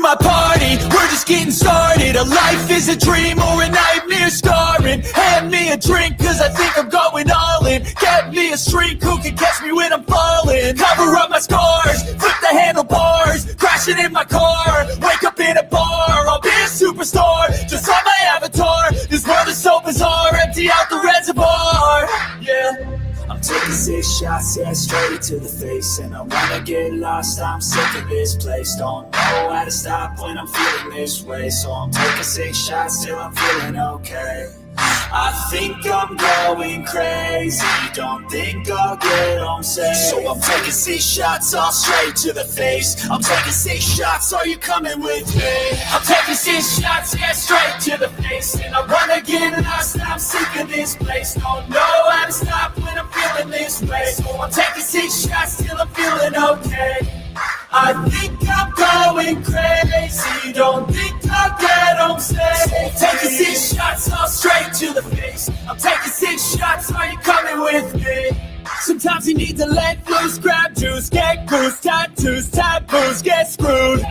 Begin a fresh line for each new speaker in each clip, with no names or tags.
my party, we're just getting started. A life is a dream or a nightmare scarring. Hand me a drink cause I think I'm going all in. Get me a shrink who can catch me when I'm falling. Cover up my scars, flip the handlebars, crashing in my car, wake up in a bar. I'll be a superstar, just on my avatar. This world is so bizarre, empty out the reservoir. Yeah, I'm taking 6 shots, yeah, straight to the face. And I wanna get lost, I'm sick of this place. Don't know how to stop when I'm feeling this way. So I'm taking 6 shots till I'm feeling okay. I think I'm going crazy, don't think I'll get home safe. So I'm taking 6 shots all straight to the face. I'm taking 6 shots, are you coming with me? I'm taking 6 shots, yeah, straight to the face. And I wanna get lost, I'm sick of this place. Don't know how to stop when I'm feeling this way. So I'm taking 6 shots till I'm feeling okay. I think I'm going crazy, don't think I'll get home safe. Taking 6 shots all straight to the face. I'm taking 6 shots, are you coming with me? Sometimes you need to let loose, grab juice, get goose, tattoos, taboos, get screwed.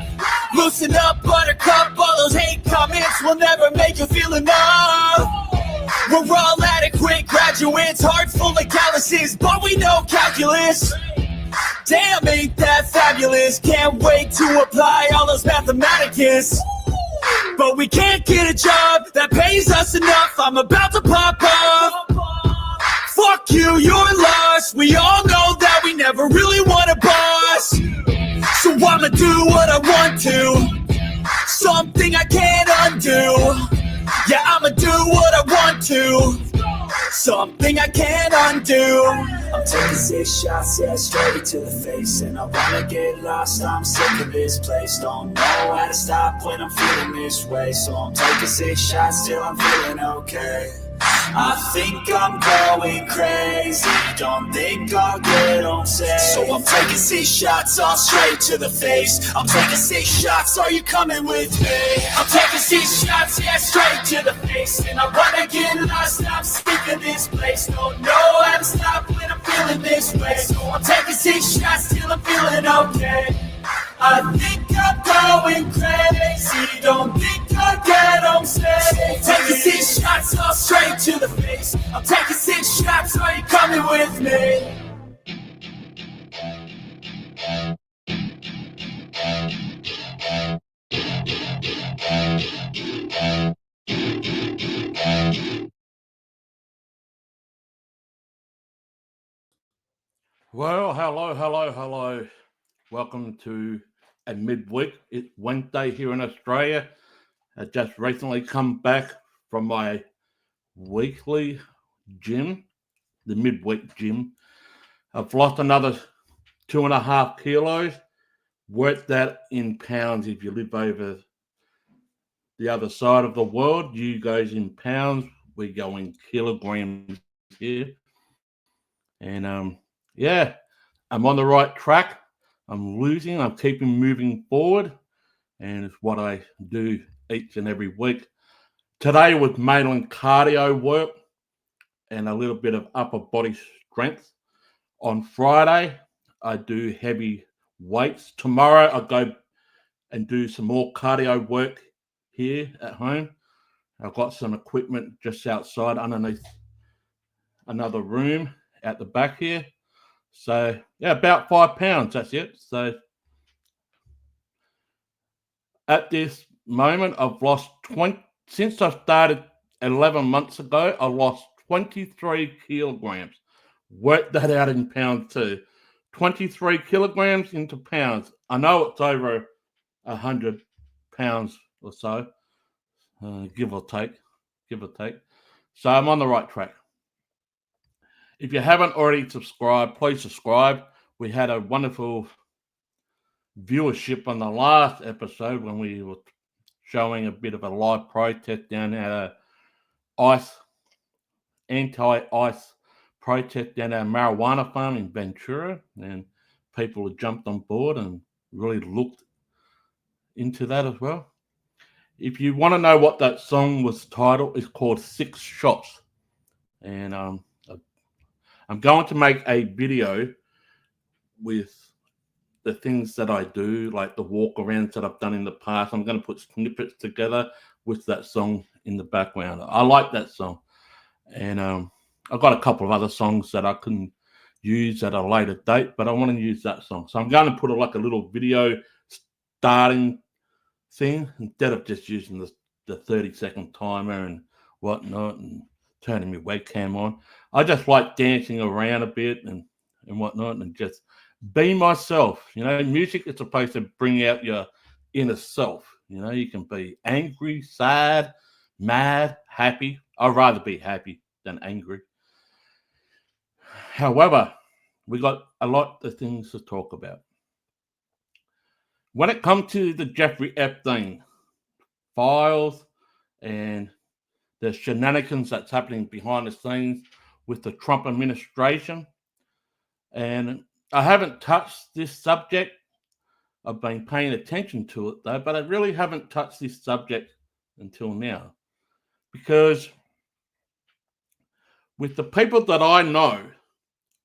Loosen up, buttercup, all those hate comments will never make you feel enough. We're all adequate graduates, heart full of calluses, but we know calculus. Damn, ain't that fabulous? Can't wait to apply all those mathematicus. But we can't get a job that pays us enough. I'm about to pop off. Fuck you, you're lost. We all know that we never really want a boss. So I'ma do what I want to, something I can't undo. Yeah, I'ma do what I want to, something I can't undo. I'm taking 6 shots, yeah, straight to the face. And I wanna get lost, I'm sick of this place. Don't know how to stop when I'm feeling this way. So I'm taking 6 shots till I'm feeling okay. I think I'm going crazy, don't think I'll get home safe. So I'm taking 6 shots all straight to the face. I'm taking 6 shots, are you coming with me? I'm taking 6 shots, yeah, straight to the face. And I wanna get lost, I'm sick of this place. Don't know how to stop when I'm feeling this way. So I'm taking 6 shots till I'm feeling okay. I think I'm going crazy, don't think I'll get home safe. Taking 6 shots all straight to the face. I'm taking 6 shots, are you coming with me?
Well, hello. Welcome to a midweek. It's Wednesday here in Australia. I just recently come back from my weekly gym, the midweek gym. I've lost another 2.5 kilos. Work that in pounds if you live over the other side of the world. You guys in pounds, we go in kilograms here. And yeah, I'm on the right track. I'm losing. I'm keeping moving forward. And it's what I do each and every week. Today was mainly cardio work and a little bit of upper body strength. On Friday, I do heavy weights. Tomorrow, I go and do some more cardio work here at home. I've got some equipment just outside underneath another room at the back here. So, yeah, about 5 pounds, that's it. So, at this moment, I've lost 20, since I started 11 months ago, I lost 23 kilograms. Work that out in pounds too. 23 kilograms into pounds. I know it's over 100 pounds or so, give or take. So I'm on the right track. If you haven't already subscribed, please subscribe. We had a wonderful viewership on the last episode when we were showing a bit of a live protest down at a anti-ice protest down at a marijuana farm in Ventura, and people have jumped on board and really looked into that as well. If you want to know what that song was titled, it's called 6 Shots. And I'm going to make a video with the things that I do, like the walk-arounds that I've done in the past. I'm going to put snippets together with that song in the background. I like that song. And I've got a couple of other songs that I can use at a later date, but I want to use that song. So I'm going to put like a little video starting thing instead of just using the 30-second timer and whatnot and turning my webcam on. I just like dancing around a bit and whatnot and just be myself. You know, music is supposed to bring out your inner self. You know, you can be angry, sad, mad, happy. I'd rather be happy than angry. However, we got a lot of things to talk about. When it comes to the Jeffrey Epstein files and the shenanigans that's happening behind the scenes with the Trump administration, and I haven't touched this subject. I've been paying attention to it though, but I really haven't touched this subject until now. Because with the people that I know,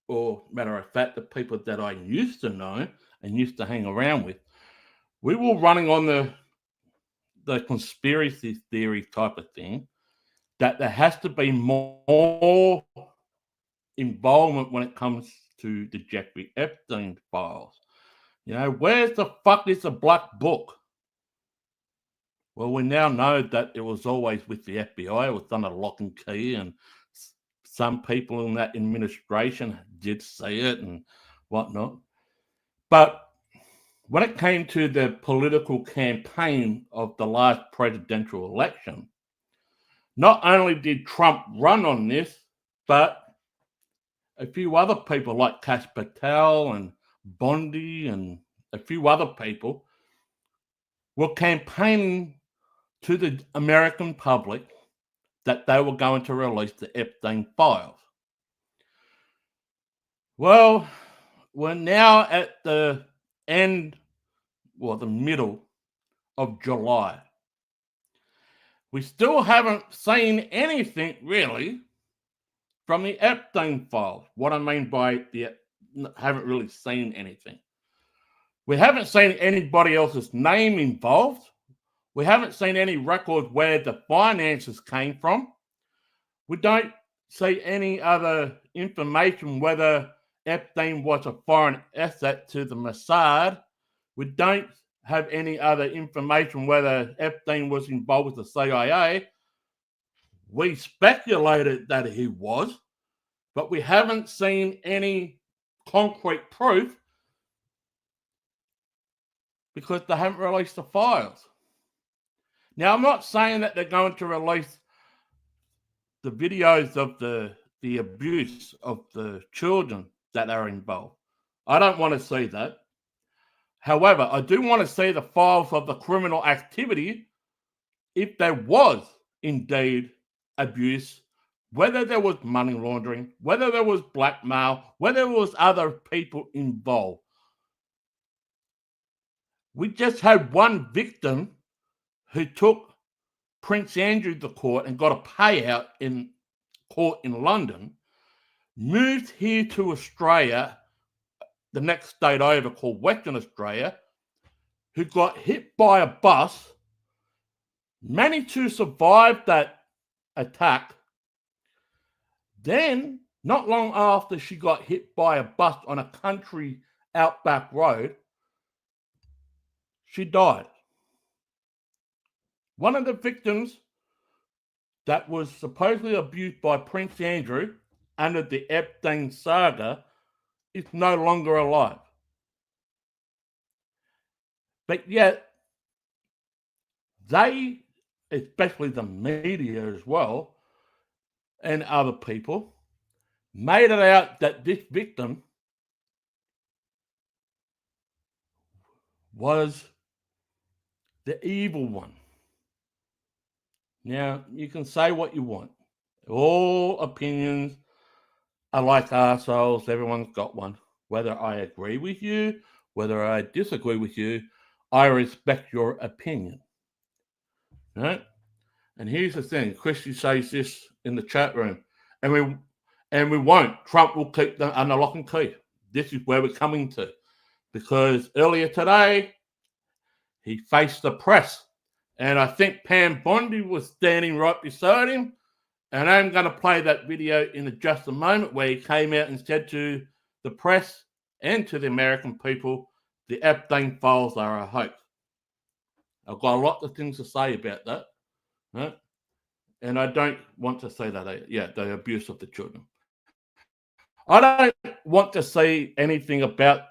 or matter of fact, the people that I used to know and used to hang around with, we were running on the conspiracy theory type of thing, that there has to be more involvement when it comes to the Jeffrey Epstein files. You know, where's the fuck is the black book? Well, we now know that it was always with the FBI. It was done at lock and key, and some people in that administration did see it and whatnot. But when it came to the political campaign of the last presidential election, not only did Trump run on this, but a few other people like Kash Patel and Bondi and a few other people were campaigning to the American public that they were going to release the Epstein files. Well, we're now at the end, or the middle of July. We still haven't seen anything really from the Epstein files. What I mean by haven't really seen anything. We haven't seen anybody else's name involved. We haven't seen any record where the finances came from. We don't see any other information whether Epstein was a foreign asset to the Mossad. We don't have any other information whether Epstein was involved with the CIA. We speculated that he was, but we haven't seen any concrete proof because they haven't released the files. Now, I'm not saying that they're going to release the videos of the abuse of the children that are involved. I don't want to see that. However, I do want to see the files of the criminal activity if there was indeed abuse, whether there was money laundering, whether there was blackmail, whether there was other people involved. We just had one victim who took Prince Andrew to court and got a payout in court in London, moved here to Australia, the next state over called Western Australia, who got hit by a bus, managed to survive that attack. Then, not long after she got hit by a bus on a country outback road, she died. One of the victims that was supposedly abused by Prince Andrew under the Epstein saga is no longer alive. But yet, they, especially the media as well, and other people, made it out that this victim was the evil one. Now, you can say what you want. All opinions are like assholes. Everyone's got one. Whether I agree with you, whether I disagree with you, I respect your opinion. Right? And here's the thing. Christy says this in the chat room. And we won't. Trump will keep them under lock and key. This is where we're coming to. because earlier today he faced the press. And I think Pam Bondi was standing right beside him. And I'm going to play that video in just a moment where he came out and said to the press and to the American people, the Epstein files are a hoax. I've got a lot of things to say about that. Right? And I don't want to say that, the abuse of the children. I don't want to say anything about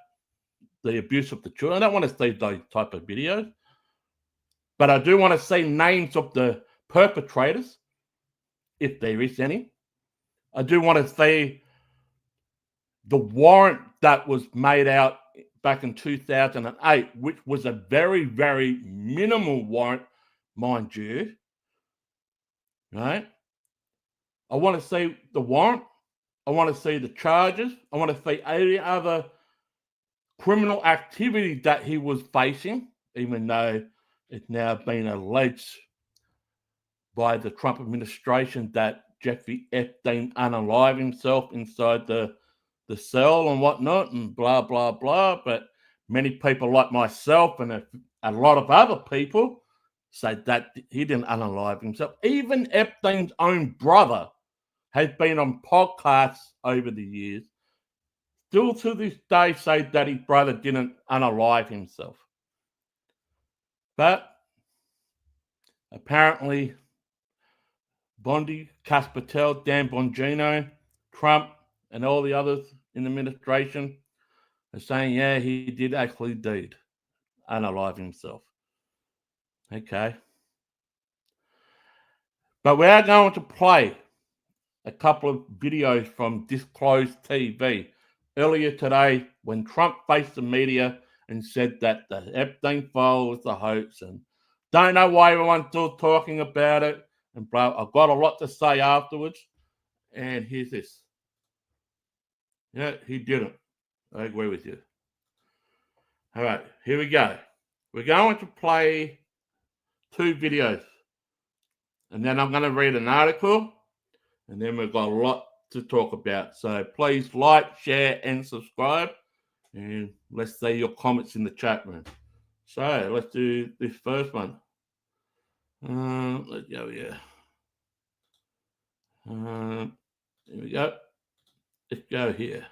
the abuse of the children. I don't want to see those type of videos. But I do want to say names of the perpetrators, if there is any. I do want to say the warrant that was made out back in 2008, which was a very, very minimal warrant, mind you. Right? I want to see the warrant. I want to see the charges. I want to see any other criminal activity that he was facing, even though it's now been alleged by the Trump administration that Jeffrey Epstein unalived himself inside the cell and whatnot and blah, blah, blah. But many people like myself and a lot of other people say that he didn't unalive himself. Even Epstein's own brother has been on podcasts over the years, still to this day say that his brother didn't unalive himself. But apparently Bondi, Cass Patel, Dan Bongino, Trump, and all the others in the administration are saying, yeah, he did actually unalive himself. Okay. But we are going to play a couple of videos from Disclosed TV earlier today when Trump faced the media and said that the Epstein file was a hoax and don't know why everyone's still talking about it and blah. I've got a lot to say afterwards. And here's this. Yeah, he didn't. I agree with you. All right, here we go. We're going to play 2 videos. And then I'm going to read an article. And then we've got a lot to talk about. So please like, share, and subscribe. And let's see your comments in the chat room. So let's do this first one. Let's go here. Here we go. Let's go here.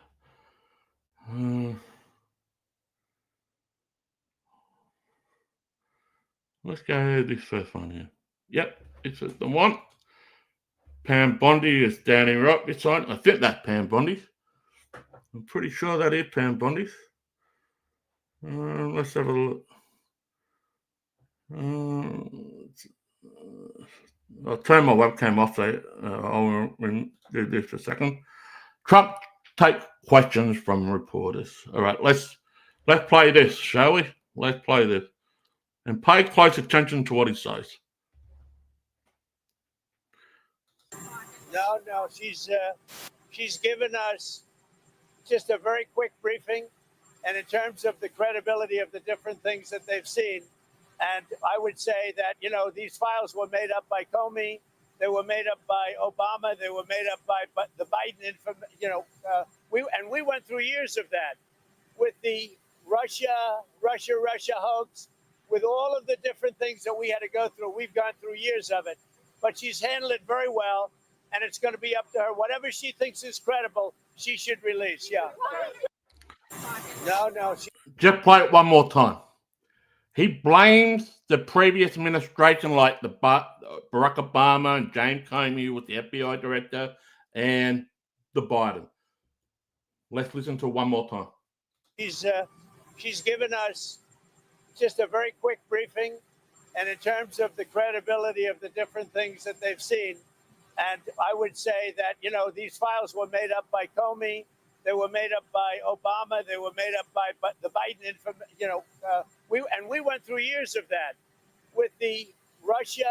Let's go this first one here. Yep, this is the one. Pam Bondi is standing right beside. I think that's Pam Bondi. I'm pretty sure that is Pam Bondi. Let's have a look. I'll turn my webcam off so I'll do this for a second. Trump take questions from reporters. All right, let's play this, shall we? Let's play this. And pay close attention to what he says.
No, she's given us just a very quick briefing, and in terms of the credibility of the different things that they've seen. And I would say that, these files were made up by Comey, they were made up by Obama, they were made up by the Biden, we went through years of that with the Russia hoax, with all of the different things that we had to go through. We've gone through years of it, but she's handled it very well. And it's going to be up to her. Whatever she thinks is credible, she should release. Yeah. No.
Just play it one more time. He blames the previous administration, like the Barack Obama and James Comey, who was the FBI director, and the Biden. Let's listen to it one more time.
She's given us just a very quick briefing, and in terms of the credibility of the different things that they've seen. And I would say that, these files were made up by Comey, they were made up by Obama, they were made up by the Biden, we went through years of that with the Russia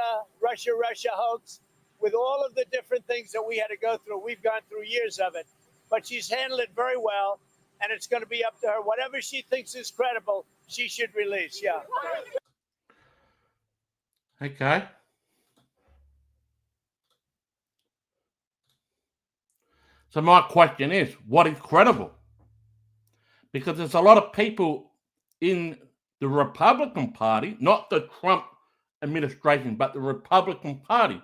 hoax, with all of the different things that we had to go through. We've gone through years of it, but she's handled it very well, and it's going to be up to her. Whatever she thinks is credible, she should release. Yeah.
Okay. So my question is, what is credible? Because there's a lot of people in the Republican Party, not the Trump administration, but the Republican Party,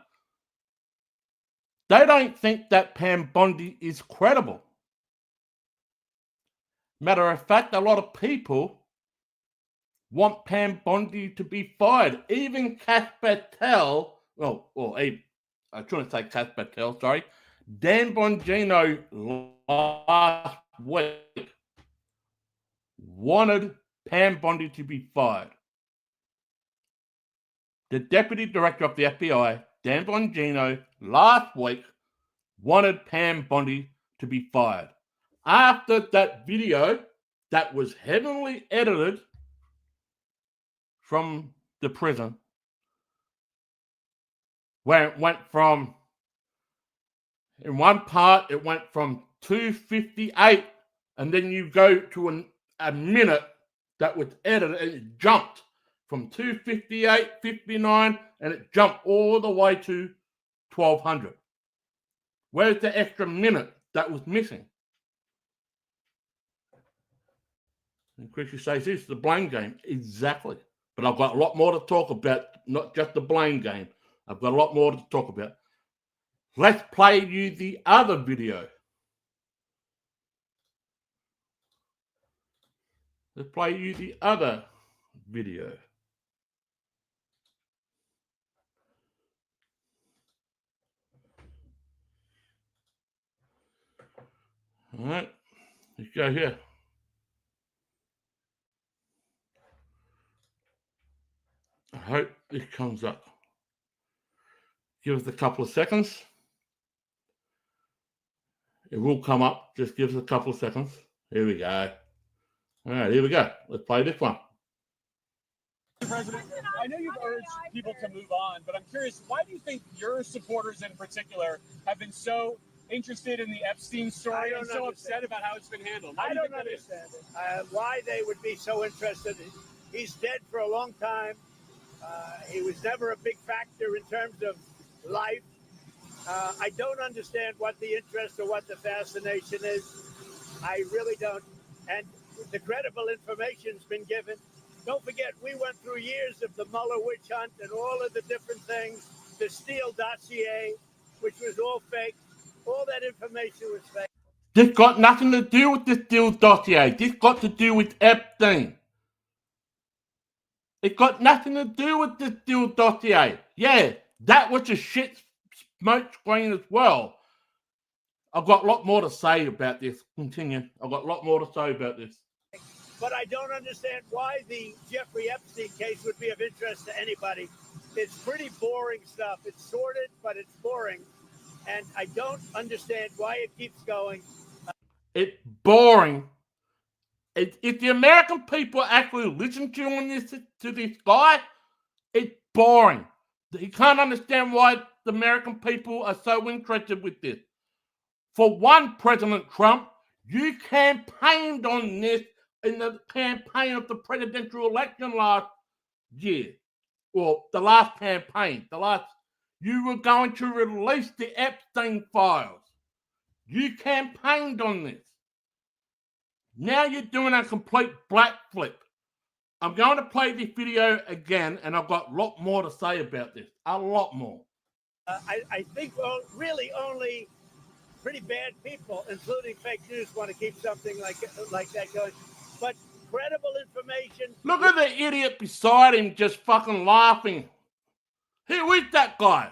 they don't think that Pam Bondi is credible. Matter of fact, a lot of people want Pam Bondi to be fired. Even Kash Patel, I shouldn't say Kash Patel, sorry. Dan Bongino last week wanted Pam Bondi to be fired. The Deputy Director of the FBI, Dan Bongino, last week wanted Pam Bondi to be fired. After that video that was heavily edited from the prison, where it went from, in one part, it went from 2:58, and then you go to a minute that was edited, and it jumped from 2:58, 59, and it jumped all the way to 1200. Where's the extra minute that was missing? And Chrissy says, this is the blame game. Exactly. But I've got a lot more to talk about, not just the blame game. I've got a lot more to talk about. Let's play you the other video. Let's play you the other video. All right, let's go here. I hope this comes up. Give us a couple of seconds. It will come up. Just give us a couple of seconds. Here we go. All right, here we go. Let's play this one.
President, I know you've urged people to move on, but I'm curious, why do you think your supporters in particular have been so interested in the Epstein story and so upset about how it's been handled?
I don't understand it. Why they would be so interested. He's dead for a long time. He was never a big factor in terms of life. I don't understand what the interest or what the fascination is. I really don't. And the credible information's been given. Don't forget, we went through years of the Mueller witch hunt and all of the different things, the Steele dossier, which was all fake. All that information was fake.
This got nothing to do with the Steele dossier. This got to do with Epstein. It got nothing to do with the Steele dossier. Yeah, that was a shit smoke screen as well. I've got a lot more to say about this. Continue. I've got a lot more to say about this.
But I don't understand why the Jeffrey Epstein case would be of interest to anybody. It's pretty boring stuff. It's sordid, but it's boring. And I don't understand why it keeps going.
It's boring. If the American people actually listen to this guy, it's boring. You can't understand why the American people are so interested with this. For one, President Trump, you campaigned on this in the campaign of the presidential election last year, or the last campaign, you were going to release the Epstein files. You campaigned on this. Now you're doing a complete backflip. I'm going to play this video again, and I've got a lot more to say about this. A lot more.
I think really only pretty bad people, including fake news, want to keep something like that going. But credible information.
Look at the idiot beside him just fucking laughing. Who is that guy?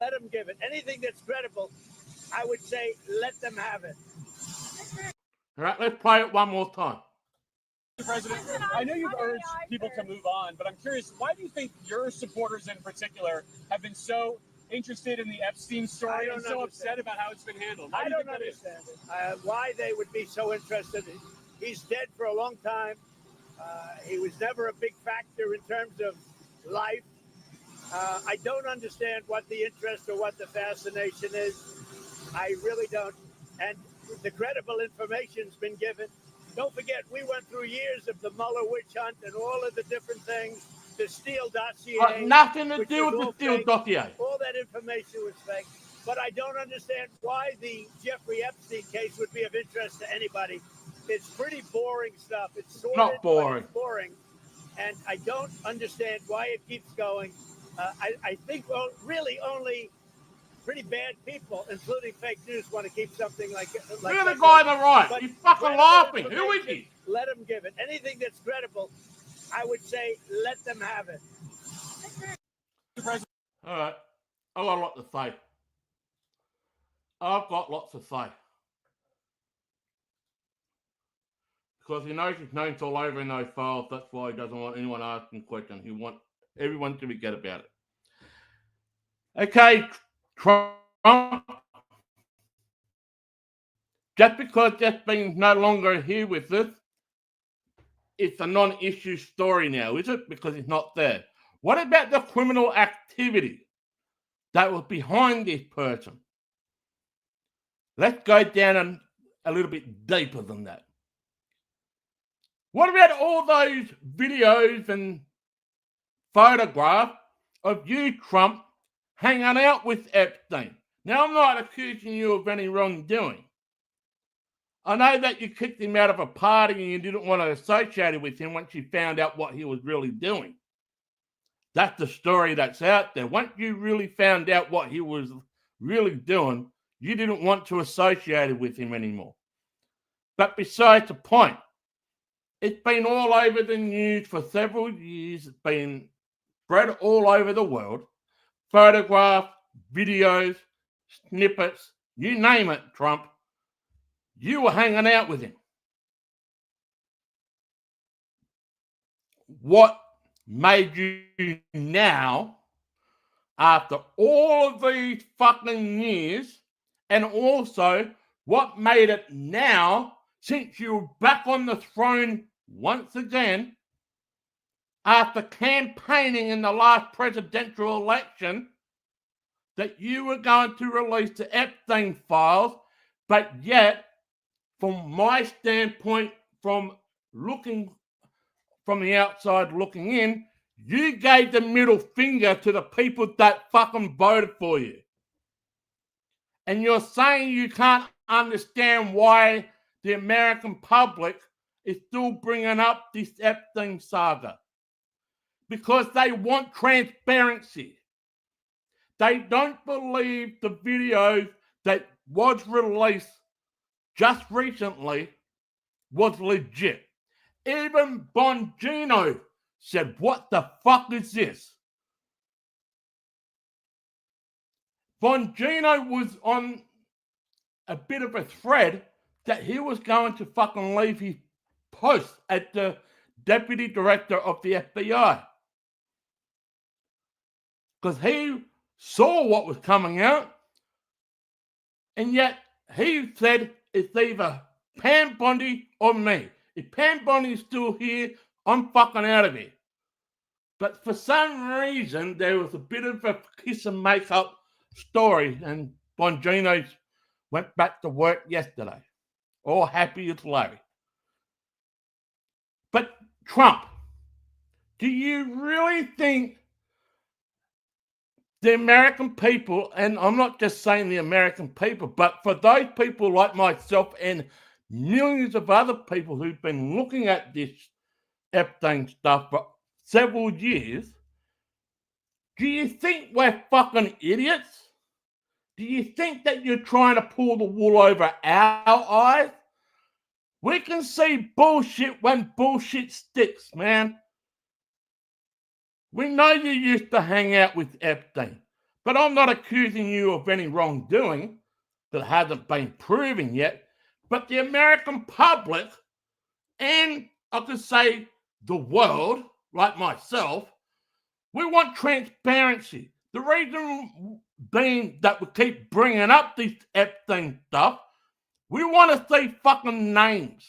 Let them give it. Anything that's credible, I would say let them have it.
All right, let's play it one more time.
President, I know you've urged people to move on, but I'm curious, why do you think your supporters in particular have been so interested in the Epstein story and so upset about how it's been handled?
I don't understand it. Why they would be so interested. He's dead for a long time. He was never a big factor in terms of life. I don't understand what the interest or what the fascination is. I really don't. And the credible information's been given. Don't forget, we went through years of the Mueller witch hunt and all of the different things, the Steele dossier.
Got nothing to do with the Steele dossier.
All that information was fake. But I don't understand why the Jeffrey Epstein case would be of interest to anybody. It's pretty boring stuff. It's sordid,
Not boring.
But it's boring, and I don't understand why it keeps going. I think really only pretty bad people, including fake news, want to keep something like
You're
that
the guy on
going.
the right.
But
You're fucking
credible
laughing. Who is
information,
he?
Let them give it. Anything that's credible, I would say, let them have it.
All right. I've got a lot to say. I've got lots to say. Because he knows his name's all over in those files. That's why he doesn't want anyone asking questions. He wants everyone to forget about it. Okay, Trump. Just because Epstein's no longer here with us, it's a non-issue story now, is it? Because he's not there. What about the criminal activity that was behind this person? Let's go down a little bit deeper than that. What about all those videos and photographs of you, Trump, hanging out with Epstein? Now, I'm not accusing you of any wrongdoing. I know that you kicked him out of a party and you didn't want to associate with him once you found out what he was really doing. That's the story that's out there. Once you really found out what he was really doing, you didn't want to associate with him anymore. But besides the point, it's been all over the news for several years. It's been spread all over the world. Photographs, videos, snippets, you name it, Trump. You were hanging out with him. What made you now, after all of these fucking years, and also what made it now, since you're back on the throne once again, after campaigning in the last presidential election, that you were going to release the Epstein files, but yet, from my standpoint, from looking from the outside looking in, you gave the middle finger to the people that fucking voted for you. And you're saying you can't understand why the American public is still bringing up this Epstein saga. Because they want transparency. They don't believe the video that was released just recently was legit. Even Bongino said, what the fuck is this? Bongino was on a bit of a thread that he was going to fucking leave his post as the deputy director of the FBI. Because he saw what was coming out, and yet he said it's either Pam Bondi or me. If Pam Bondi is still here, I'm fucking out of here. But for some reason, there was a bit of a kiss and make up story, and Bongino went back to work yesterday. All happy as Larry. But Trump, do you really think the American people, and I'm not just saying the American people, but for those people like myself and millions of other people who've been looking at this Epstein stuff for several years, do you think we're fucking idiots? Do you think that you're trying to pull the wool over our eyes? We can see bullshit when bullshit sticks, man. We know you used to hang out with Epstein, but I'm not accusing you of any wrongdoing that hasn't been proven yet. But the American public, and I could say the world, like myself, we want transparency. The reason being that we keep bringing up this Epstein stuff, we want to see fucking names.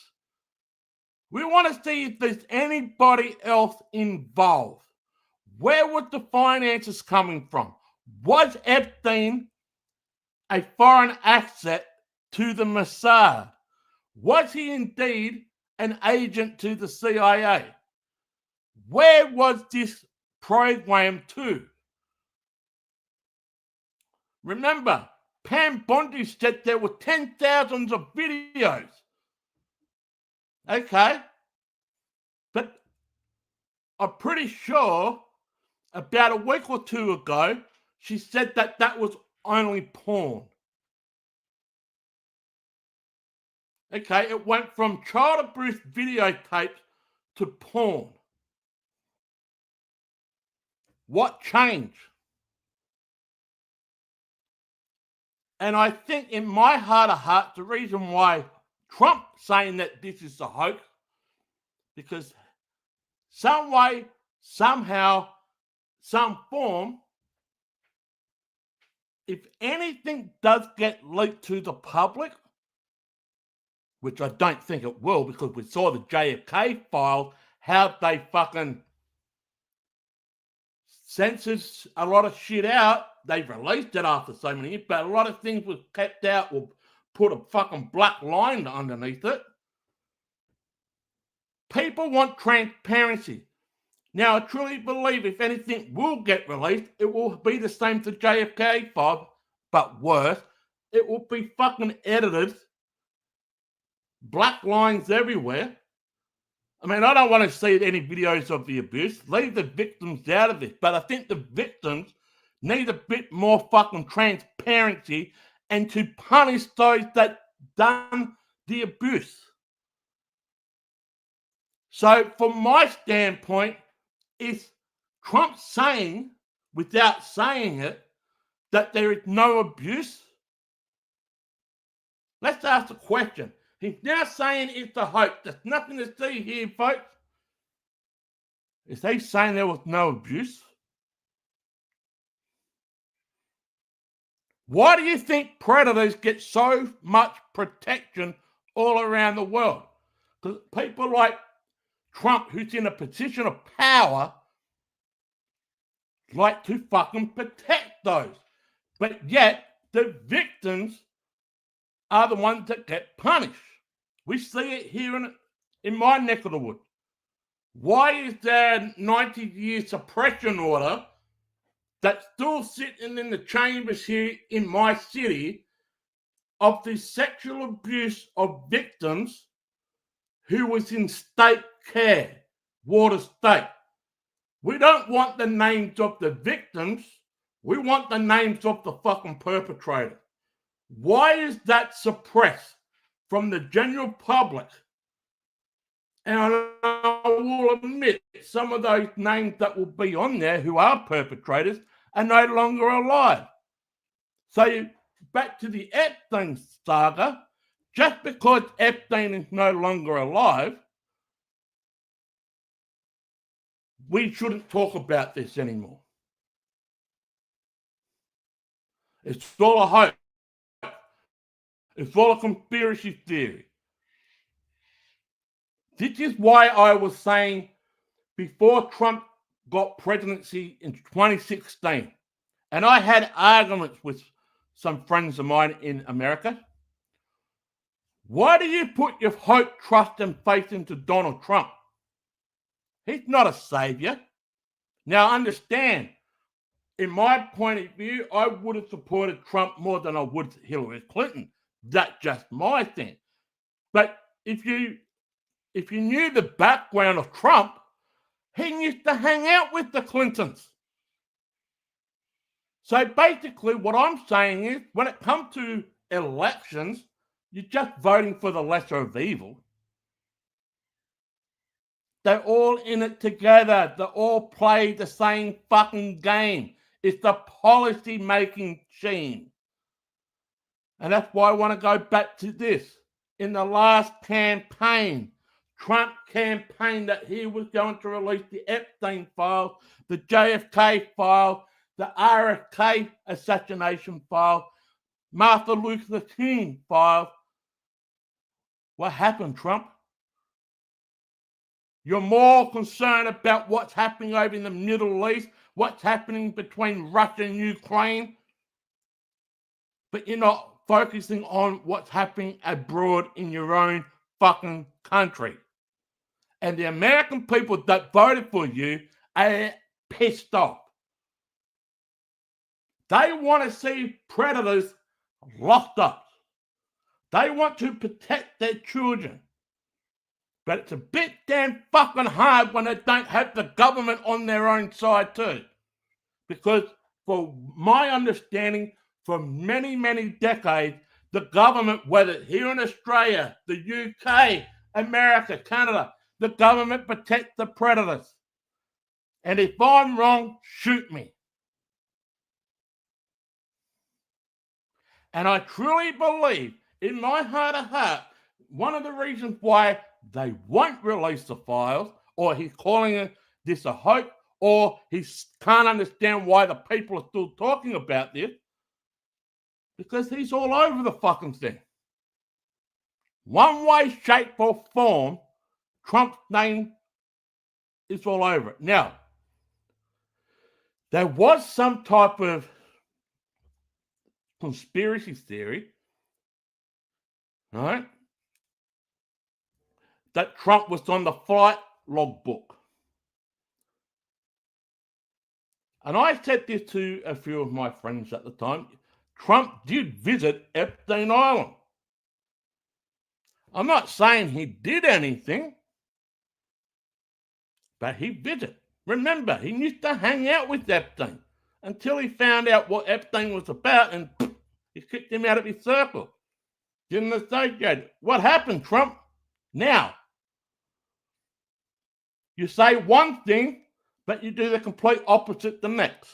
We want to see if there's anybody else involved. Where was the finances coming from? Was Epstein a foreign asset to the Mossad? Was he indeed an agent to the CIA? Where was this program to? Remember, Pam Bondi said there were 10,000 of videos Okay? But I'm pretty sure about a week or two ago, she said that that was only porn. Okay, it went from child abuse videotapes to porn. What changed? And I think in my heart of hearts, the reason why Trump saying that this is a hoax, because some way, somehow, some form, if anything does get leaked to the public, which I don't think it will, because we saw the JFK file, how they fucking censored a lot of shit out. They released it after so many years, but a lot of things was kept out or put a fucking black line underneath it. People want transparency. Now, I truly believe if anything will get released, it will be the same to JFK file, but worse. It will be fucking edited, black lines everywhere. I mean, I don't want to see any videos of the abuse. Leave the victims out of it. But I think the victims need a bit more fucking transparency and to punish those that done the abuse. So from my standpoint, is Trump saying, without saying it, that there is no abuse? Let's ask the question. He's now saying it's a hoax. There's nothing to see here, folks. Is he saying there was no abuse? Why do you think predators get so much protection all around the world? Because people like Trump, who's in a position of power, like to fucking protect those. But yet, the victims are the ones that get punished. We see it here in my neck of the woods. Why is there a 90-year suppression order that's still sitting in the chambers here in my city of the sexual abuse of victims who was in state care, Water State? We don't want the names of the victims. We want the names of the fucking perpetrators. Why is that suppressed from the general public? And I will admit, some of those names that will be on there who are perpetrators are no longer alive. So back to the Epstein saga, just because Epstein is no longer alive, we shouldn't talk about this anymore. It's all a hoax. It's all a conspiracy theory. This is why I was saying before Trump got presidency in 2016, and I had arguments with some friends of mine in America. Why do you put your hope, trust, and faith into Donald Trump? He's not a savior. Now, understand, in my point of view, I would have supported Trump more than I would Hillary Clinton. That's just my thing. But if you knew the background of Trump, he used to hang out with the Clintons. So basically what I'm saying is, when it comes to elections, you're just voting for the lesser of evil. They're all in it together. They all play the same fucking game. It's the policy-making machine. And that's why I want to go back to this. In the last campaign, Trump campaigned that he was going to release the Epstein file, the JFK file, the RFK assassination file, Martin Luther King file. What happened, Trump? You're more concerned about what's happening over in the Middle East, what's happening between Russia and Ukraine, but you're not focusing on what's happening abroad in your own fucking country. And the American people that voted for you are pissed off. They want to see predators locked up. They want to protect their children. But it's a bit damn fucking hard when they don't have the government on their own side too. Because for my understanding, for many, many decades, the government, whether here in Australia, the UK, America, Canada, the government protects the predators. And if I'm wrong, shoot me. And I truly believe, in my heart of heart, one of the reasons why they won't release the files, or he's calling this a hoax, or he can't understand why the people are still talking about this, because he's all over the fucking thing. One way, shape, or form, Trump's name is all over it. Now, there was some type of conspiracy theory, right, that Trump was on the flight logbook. And I said this to a few of my friends at the time. Trump did visit Epstein Island. I'm not saying he did anything, but he visited. Remember, he used to hang out with Epstein until he found out what Epstein was about, and he kicked him out of his circle. Didn't associate. What happened, Trump? Now, you say one thing, but you do the complete opposite the next.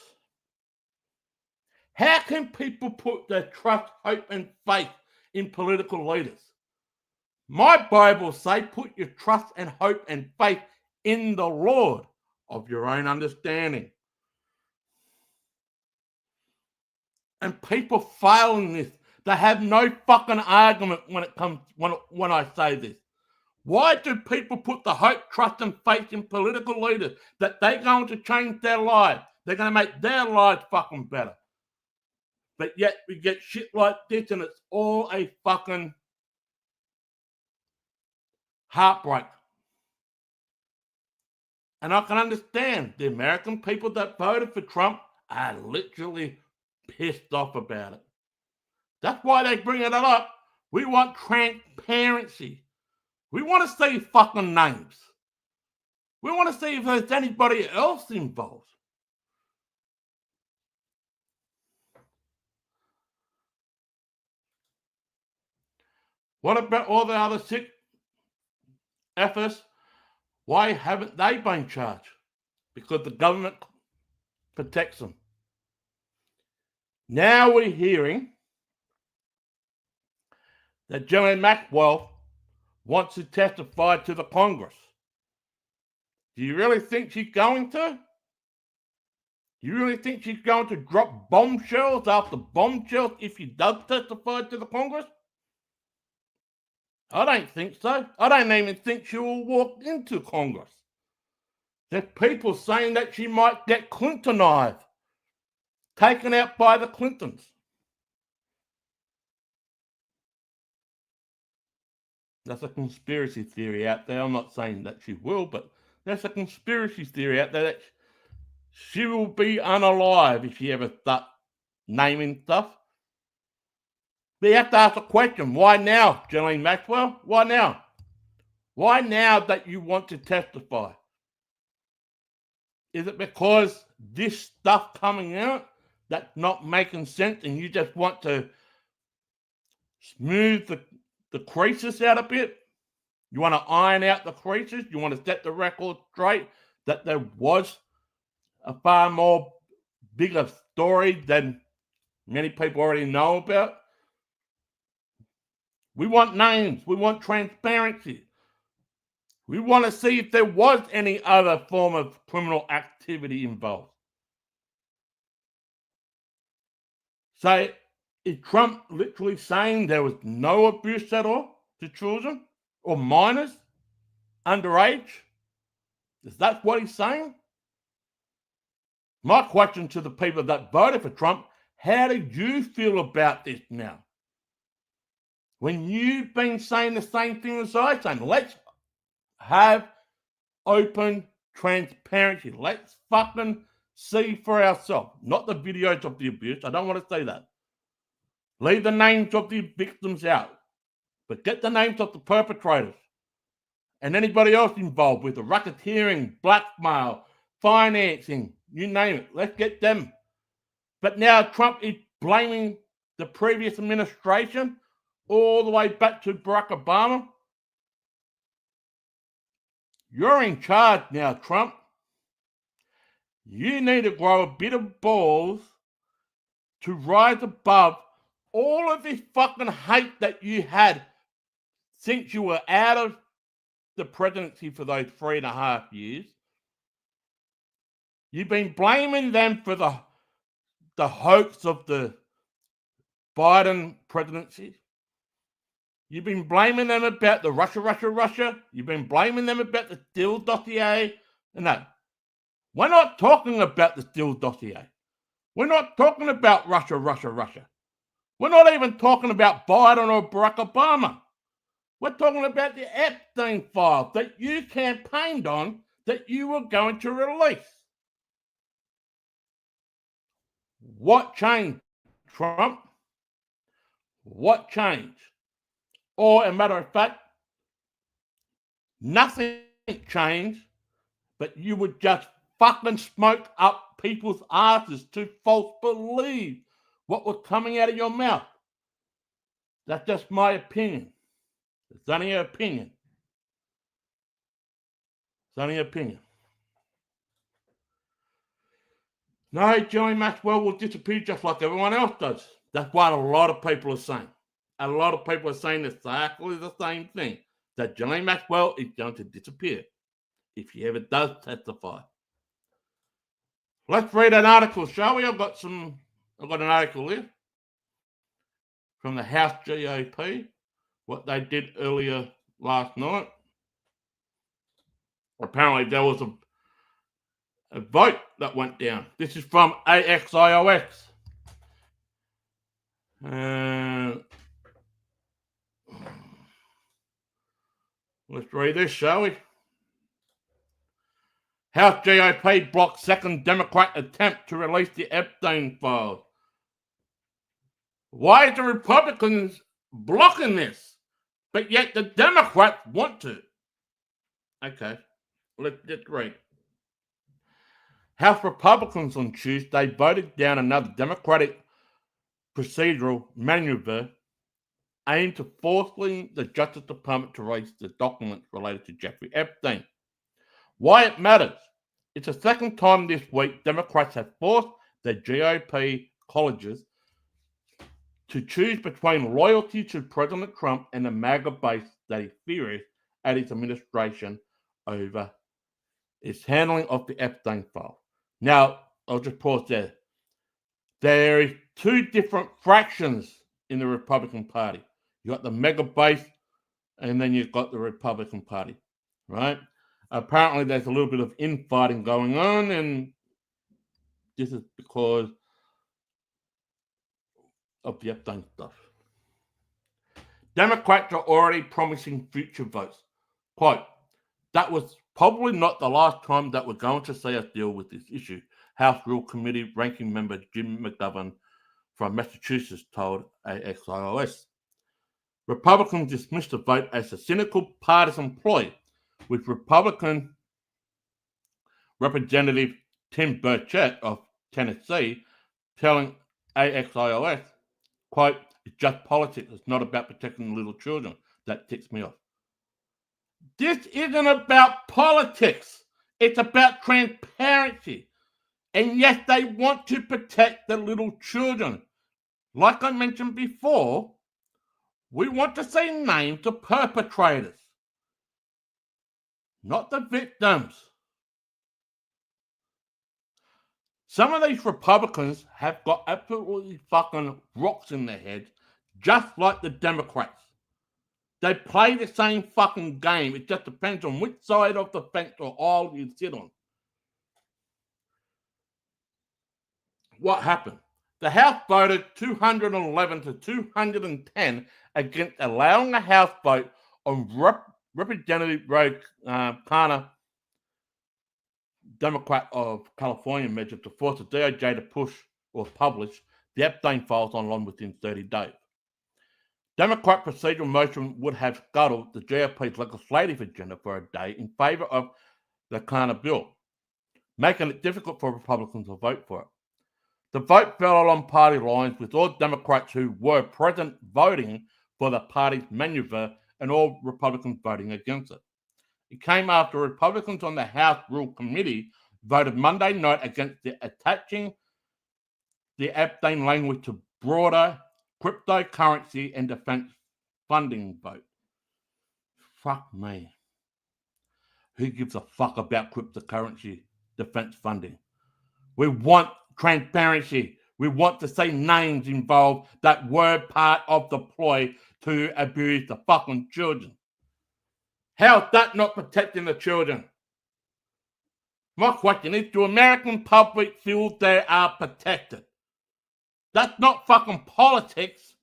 How can people put their trust, hope, and faith in political leaders? My Bible say put your trust and hope and faith in the Lord of your own understanding. And people fail in this. They have no fucking argument when it comes when I say this. Why do people put the hope, trust, and faith in political leaders that they're going to change their lives? They're going to make their lives fucking better. But yet we get shit like this, and it's all a fucking heartbreak. And I can understand the American people that voted for Trump are literally pissed off about it. That's why they bring it up. We want transparency. We want to see fucking names. We want to see if there's anybody else involved. What about all the other sick effers? Why haven't they been charged? Because the government protects them. Now we're hearing that Ghislaine Maxwell wants to testify to the Congress. Do you really think she's going to? You really think she's going to drop bombshells after bombshells if she does testify to the Congress? I don't think so. I don't even think she will walk into Congress. There's people saying that she might get Clintonized, taken out by the Clintons. That's a conspiracy theory out there. I'm not saying that she will, but there's a conspiracy theory out there that she will be unalive if she ever starts naming stuff. But you have to ask a question. Why now, Ghislaine Maxwell? Why now? Why now that you want to testify? Is it because this stuff coming out that's not making sense and you just want to smooth the creases out a bit? You want to iron out the creases? You want to set the record straight that there was a far more bigger story than many people already know about? We want names. We want transparency. We want to see if there was any other form of criminal activity involved. So is Trump literally saying there was no abuse at all to children or minors underage? Is that what he's saying? My question to the people that voted for Trump, how did you feel about this now? When you've been saying the same thing as I'm saying, let's have open transparency. Let's fucking see for ourselves. Not the videos of the abuse. I don't want to say that. Leave the names of the victims out. But get the names of the perpetrators. and anybody else involved with the racketeering, blackmail, financing, you name it. Let's get them. But now Trump is blaming the previous administration all the way back to Barack Obama. You're in charge now, Trump. You need to grow a bit of balls to rise above all of this fucking hate that you had since you were out of the presidency for those 3.5 years. You've been blaming them for the hoax of the Biden presidency. You've been blaming them about the Russia. You've been blaming them about the Steele dossier. No, we're not talking about the Steele dossier. We're not talking about Russia. We're not even talking about Biden or Barack Obama. We're talking about the Epstein file that you campaigned on that you were going to release. What changed, Trump? What changed? Or, a matter of fact, nothing changed, but you would just fucking smoke up people's asses to false believe what was coming out of your mouth. That's just my opinion. It's only an opinion. It's only an opinion. No, Joey Maxwell will disappear just like everyone else does. That's what a lot of people are saying. A lot of people are saying exactly the same thing, that Johnny Maxwell is going to disappear if he ever does testify. Let's read an article, shall we? I've got an article here from the House GOP, what they did earlier last night. Apparently there was a vote that went down. This is from AXIOX. Let's read this, shall we? House GOP blocks second Democrat attempt to release the Epstein files. Why is the Republicans blocking this, but yet the Democrats want to? Okay, let's read. House Republicans on Tuesday voted down another Democratic procedural maneuver aimed to forcing the Justice Department to release the documents related to Jeffrey Epstein. Why it matters. It's the second time this week Democrats have forced the GOP colleges to choose between loyalty to President Trump and the MAGA base that is furious at his administration over its handling of the Epstein file. Now, I'll just pause there. There is two different fractions in the Republican Party. You got the MAGA base, and then you've got the Republican Party, right? Apparently, there's a little bit of infighting going on, and this is because of the Epstein stuff. Democrats are already promising future votes. Quote, that was probably not the last time that we're going to see us deal with this issue, House Rule Committee ranking member Jim McGovern from Massachusetts told AXIOS. Republicans dismissed the vote as a cynical partisan ploy, with Republican Representative Tim Burchett of Tennessee telling AXIOS, quote, it's just politics. It's not about protecting little children. That ticks me off. This isn't about politics. It's about transparency. And yes, they want to protect the little children. Like I mentioned before, we want to see names of perpetrators, not the victims. Some of these Republicans have got absolutely fucking rocks in their heads, just like the Democrats. They play the same fucking game. It just depends on which side of the fence or aisle you sit on. What happened? The House voted 211 to 210 against allowing a House vote on Representative Ray Connor, Democrat of California, measure to force the DOJ to push or publish the Epstein files online within 30 days. Democrat procedural motion would have scuttled the GOP's legislative agenda for a day in favour of the Carter bill, making it difficult for Republicans to vote for it. The vote fell along party lines, with all Democrats who were present voting for the party's maneuver and all Republicans voting against it. It came after Republicans on the House Rules Committee voted Monday night against attaching the Epstein language to broader cryptocurrency and defense funding vote. Fuck me. Who gives a fuck about cryptocurrency defense funding? We want transparency. We want to see names involved that were part of the ploy to abuse the fucking children. How is that not protecting the children? My question is, do American public feel they are protected? That's not fucking politics.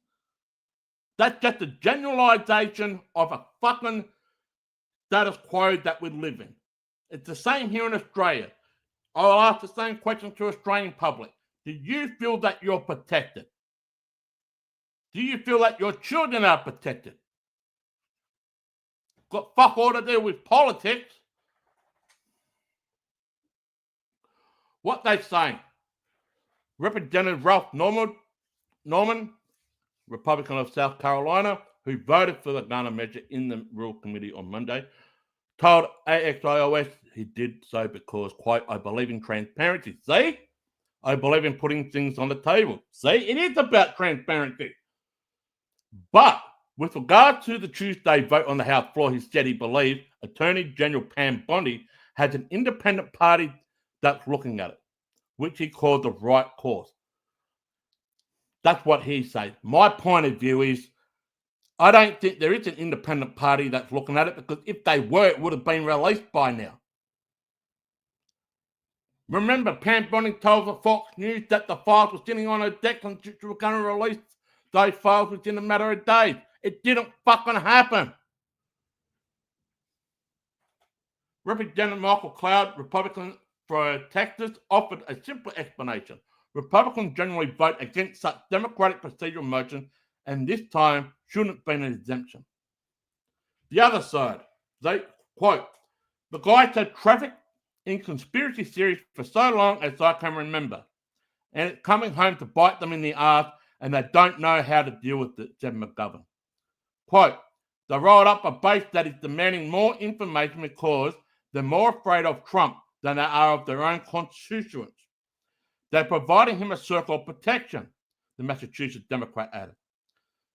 That's just a generalization of a fucking status quo that we live in. It's the same here in Australia. I'll ask the same question to Australian public. Do you feel that you're protected? Do you feel that your children are protected? Got fuck all to do with politics. What they saying? Representative Ralph Norman, Republican of South Carolina, who voted for the Garner measure in the Rules Committee on Monday, told AXIOS he did so because, quote, I believe in transparency. See? I believe in putting things on the table. See? It is about transparency. But with regard to the Tuesday vote on the House floor, he said he believes Attorney General Pam Bondi has an independent party that's looking at it, which he called the right course. That's what he says. My point of view is, I don't think there is an independent party that's looking at it, because if they were, it would have been released by now. Remember, Pam Bondi told the Fox News that the files were sitting on her desk and she was going to release those files within a matter of days. It didn't fucking happen. Representative Michael Cloud, Republican for Texas, offered a simple explanation. Republicans generally vote against such democratic procedural motions, and this time shouldn't have been an exemption. The other side, they quote, the guys have trafficked in conspiracy theories for so long as I can remember, and it's coming home to bite them in the ass, and they don't know how to deal with it, said McGovern. Quote, they rolled up a base that is demanding more information because they're more afraid of Trump than they are of their own constituents. They're providing him a circle of protection, the Massachusetts Democrat added.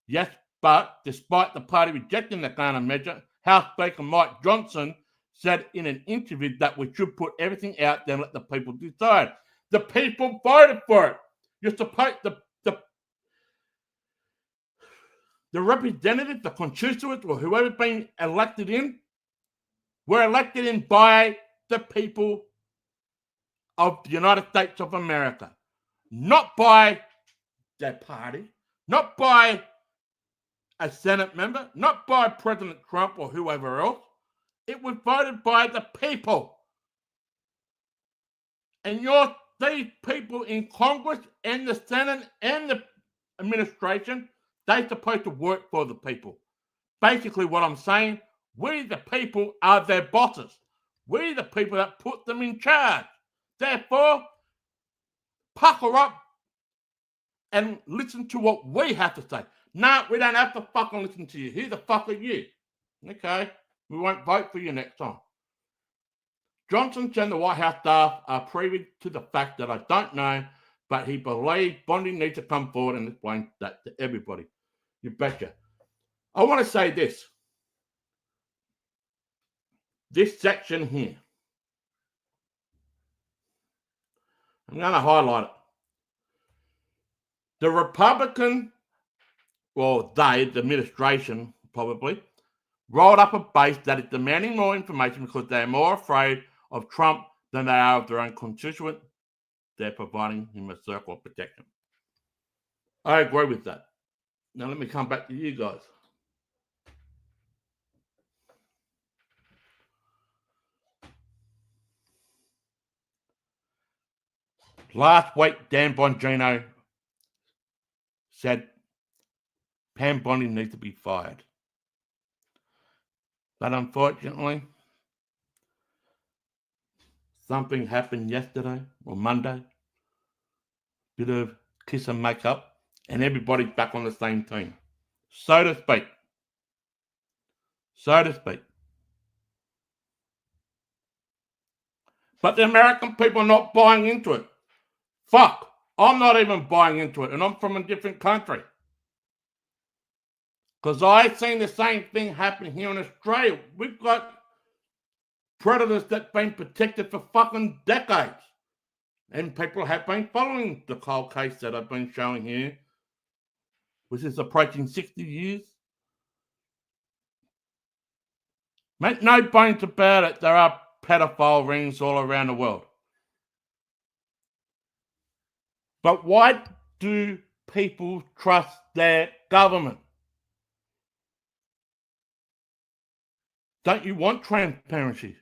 Yes, but despite the party rejecting the Garner measure, House Speaker Mike Johnson said in an interview that we should put everything out there and let the people decide. The people voted for it. You're supposed the representatives, the constituents, or whoever's been elected in, were elected in by the people of the United States of America, not by their party, not by a Senate member, not by President Trump or whoever else. It was voted by the people. And these people in Congress and the Senate and the administration, they're supposed to work for the people. Basically what I'm saying, we the people are their bosses. We the people that put them in charge. Therefore, pucker up and listen to what we have to say. No, we don't have to fucking listen to you. Who the fuck are you? Okay, we won't vote for you next time. Johnson and the White House staff are privy to the fact that I don't know, but he believes Bondi needs to come forward and explain that to everybody. You betcha. I want to say this. This section here. I'm going to highlight it. The Republican, well, the administration probably, rolled up a base that is demanding more information because they're more afraid of Trump than they are of their own constituent. They're providing him a circle of protection. I agree with that. Now let me come back to you guys. Last week, Dan Bongino said Pam Bondi needs to be fired. But unfortunately, something happened yesterday or Monday. Bit of kiss and make up, and everybody's back on the same team, so to speak. So to speak. But the American people are not buying into it. Fuck, I'm not even buying into it, and I'm from a different country. Because I've seen the same thing happen here in Australia. We've got predators that have been protected for fucking decades. And people have been following the cold case that I've been showing here, which is approaching 60 years. Make no bones about it, there are pedophile rings all around the world. But why do people trust their government? Don't you want transparency?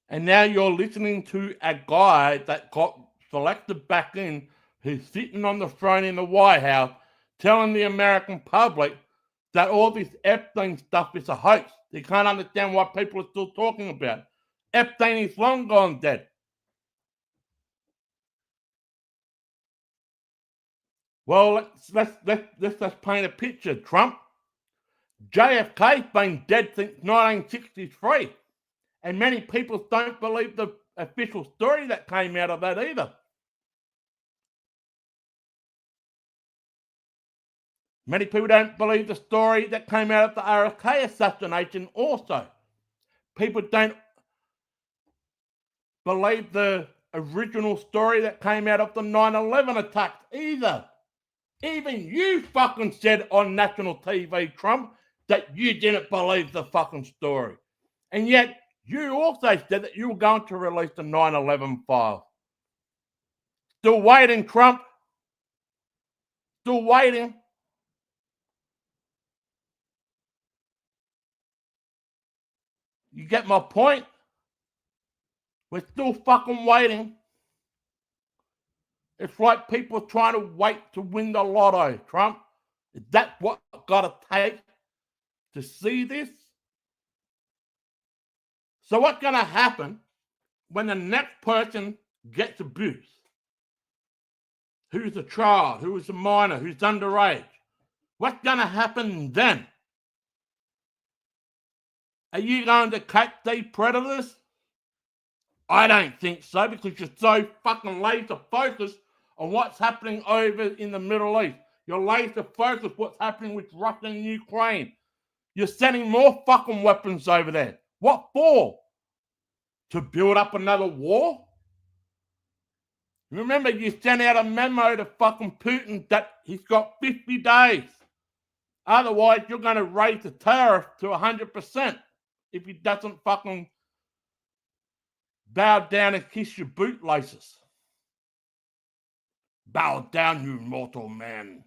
And now you're listening to a guy that got selected back in, who's sitting on the throne in the White House, telling the American public that all this Epstein stuff is a hoax. They can't understand why people are still talking about it. Epstein is long gone dead. Well, let's paint a picture, Trump. JFK's been dead since 1963. And many people don't believe the official story that came out of that either. Many people don't believe the story that came out of the RFK assassination also. People don't believe the original story that came out of the 9/11 attacks either. Even you fucking said on national TV, Trump, that you didn't believe the fucking story. And yet, you also said that you were going to release the 9/11 files. Still waiting, Trump. Still waiting. You get my point? We're still fucking waiting. It's like people trying to wait to win the lotto, Trump. Is that what it's got to take to see this? So what's going to happen when the next person gets abused? Who's a child? Who is a minor? Who's underage? What's going to happen then? Are you going to catch these predators? I don't think so, because you're so fucking laser focused on what's happening over in the Middle East. You're laser focused what's happening with Russia and Ukraine. You're sending more fucking weapons over there. What for? To build up another war? Remember, you sent out a memo to fucking Putin that he's got 50 days. Otherwise, you're going to raise the tariff to 100% if he doesn't fucking bow down and kiss your bootlaces. Bow down, you mortal man.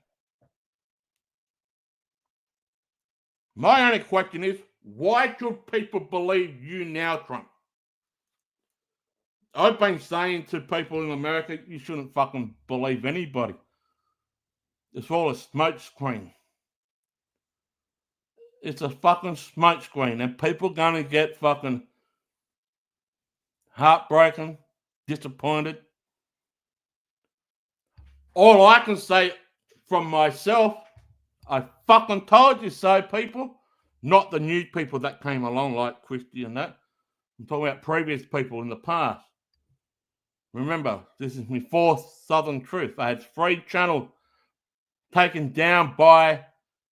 My only question is, why should people believe you now, Trump? I've been saying to people in America, you shouldn't fucking believe anybody. It's all a smoke screen. It's a fucking smoke screen, and people are going to get fucking heartbroken, disappointed. All I can say from myself, I fucking told you so, people. Not the new people that came along like Christy and that. I'm talking about previous people in the past. Remember, this is my fourth Southern Truth. I had 3 channels taken down by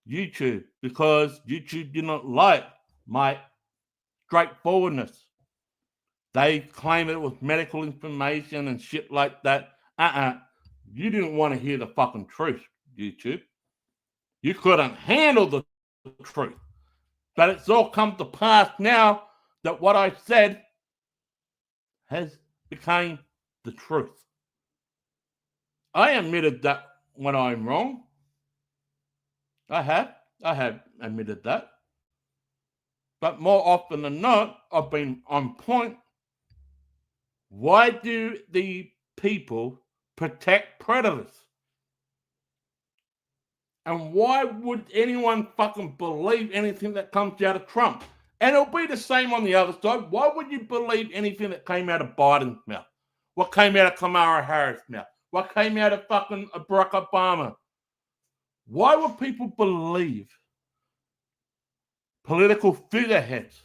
YouTube because YouTube did not like my straightforwardness. They claim it was medical information and shit like that. You didn't want to hear the fucking truth, YouTube. You couldn't handle the truth. But it's all come to pass now that what I said has become the truth. I admitted that when I'm wrong. I have admitted that. But more often than not, I've been on point. Why do the people protect predators. And why would anyone fucking believe anything that comes out of Trump? And it'll be the same on the other side. Why would you believe anything that came out of Biden's mouth? What came out of Kamala Harris' mouth? What came out of fucking Barack Obama? Why would people believe political figureheads?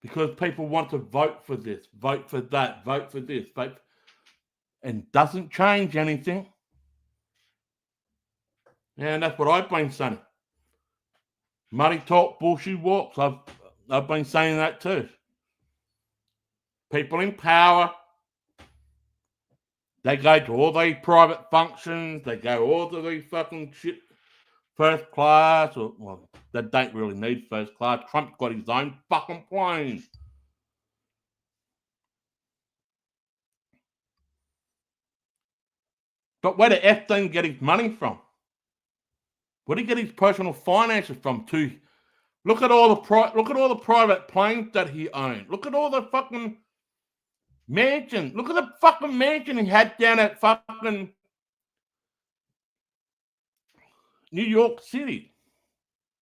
Because people want to vote for this, vote for that, vote for this, vote, and doesn't change anything. And that's what I've been saying. Money talk, bullshit walks. I've been saying that too. People in power, they go to all these private functions, they go all to these fucking shit, first class, or, well, they don't really need first class. Trump's got his own fucking plane. But where did Epstein get his money from? Where did he get his personal finances from? To look at all the private planes that he owned. Look at all the fucking mansion. Look at the fucking mansion he had down at fucking New York City.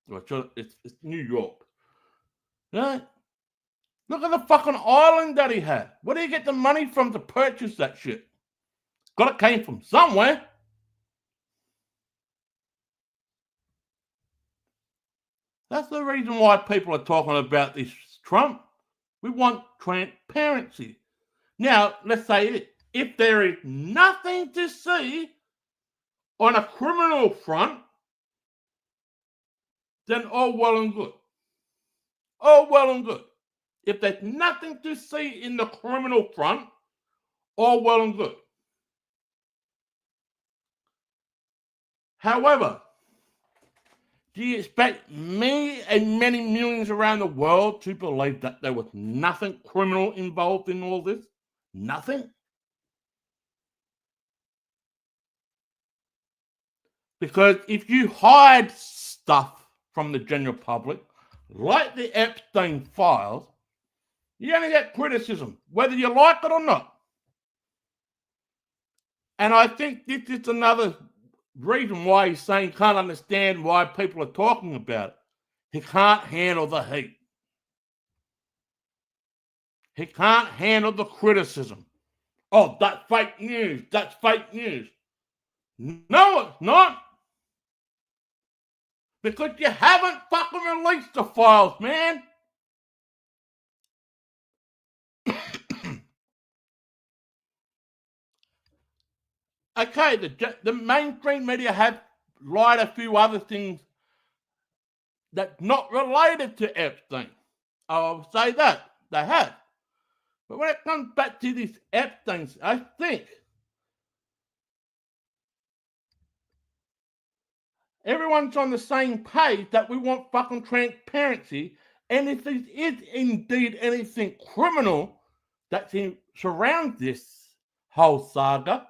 It's New York. Yeah. Look at the fucking island that he had. Where did he get the money from to purchase that shit? Got it came from somewhere. That's the reason why people are talking about this Trump. We want transparency. Now, let's say it. If there is nothing to see on a criminal front, then all well and good. All well and good. If there's nothing to see in the criminal front, all well and good. However, do you expect me and many millions around the world to believe that there was nothing criminal involved in all this? Nothing? Because if you hide stuff from the general public, like the Epstein files, you only get criticism, whether you like it or not. And I think this is another reason why he's saying he can't understand why people are talking about it. He can't handle the heat. He can't handle the criticism. Oh, that's fake news. That's fake news. No, it's not. Because you haven't fucking released the files, man. Okay, the mainstream media have lied a few other things that's not related to Epstein. I'll say that. They have. But when it comes back to this Epstein, I think everyone's on the same page that we want fucking transparency. And if there is indeed anything criminal that surrounds this whole saga,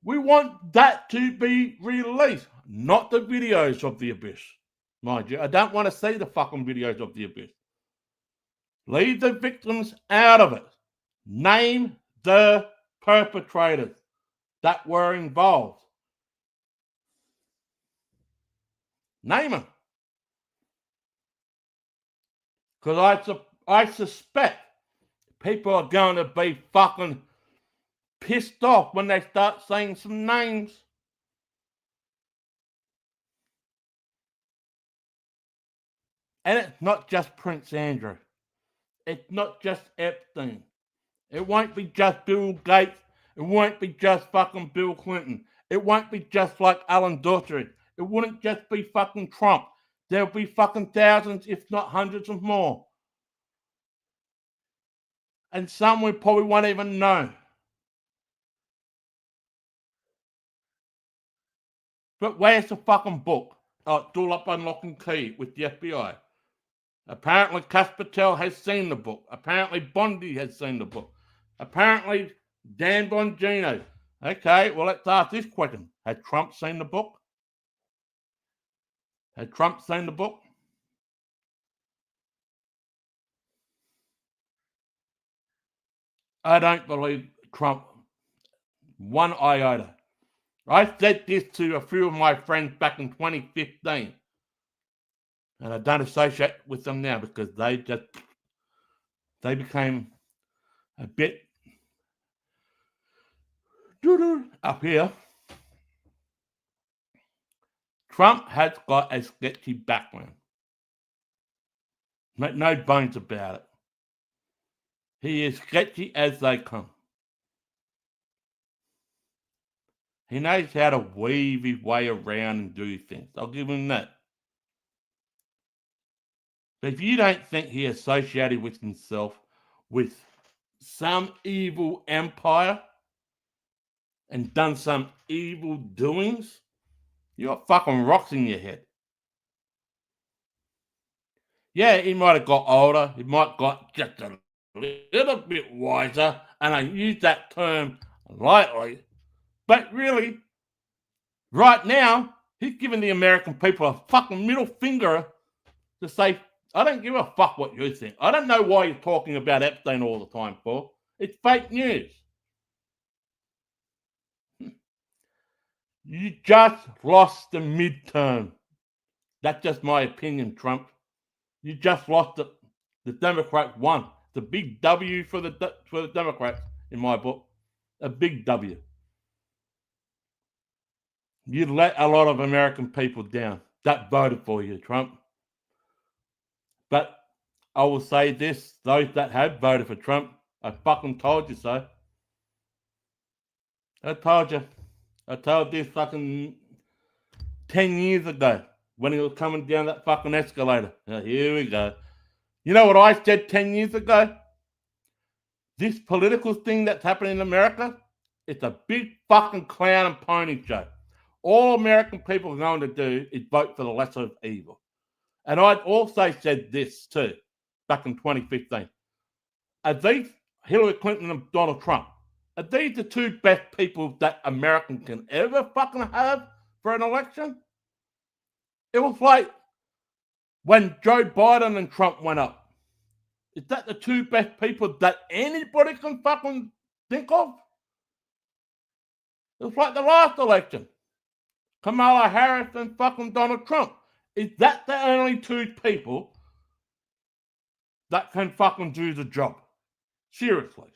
we want that to be released, not the videos of the abyss. Mind you, I don't want to see the fucking videos of the abyss. Leave the victims out of it. Name the perpetrators that were involved. Name them. Because I suspect people are going to be fucking pissed off when they start saying some names. And it's not just Prince Andrew. It's not just Epstein. It won't be just Bill Gates. It won't be just fucking Bill Clinton. It won't be just like Alan Doherty. It wouldn't just be fucking Trump. There'll be fucking thousands, if not hundreds of more. And some we probably won't even know. But where's the fucking book? Oh, it's all up on lock and key with the FBI. Apparently, Kash Patel has seen the book. Apparently, Bondi has seen the book. Apparently, Dan Bongino. Okay, well, let's ask this question. Had Trump seen the book? Had Trump seen the book? I don't believe Trump one iota. I said this to a few of my friends back in 2015, and I don't associate with them now because they became a bit up here. Trump has got a sketchy background. Make no bones about it. He is sketchy as they come. He knows how to weave his way around and do things. I'll give him that. But if you don't think he associated with himself with some evil empire and done some evil doings, you got fucking rocks in your head. Yeah, he might have got older. He might have got just a little bit wiser. And I use that term lightly. But really, right now, he's giving the American people a fucking middle finger to say, I don't give a fuck what you think. I don't know why you're talking about Epstein all the time, Paul. It's fake news. You just lost the midterm. That's just my opinion, Trump. You just lost it. The Democrats won. It's a big W for the Democrats, in my book. A big W. You let a lot of American people down that voted for you, Trump. But I will say this, those that have voted for Trump, I fucking told you so. I told you. I told this fucking 10 years ago when he was coming down that fucking escalator. Now, here we go. You know what I said 10 years ago? This political thing that's happening in America, it's a big fucking clown and pony show. All American people are going to do is vote for the lesser of evil. And I'd also said this too, back in 2015. Are these Hillary Clinton and Donald Trump, are these the two best people that American can ever fucking have for an election? It was like when Joe Biden and Trump went up. Is that the two best people that anybody can fucking think of? It was like the last election. Kamala Harris and fucking Donald Trump. Is that the only two people that can fucking do the job? Seriously.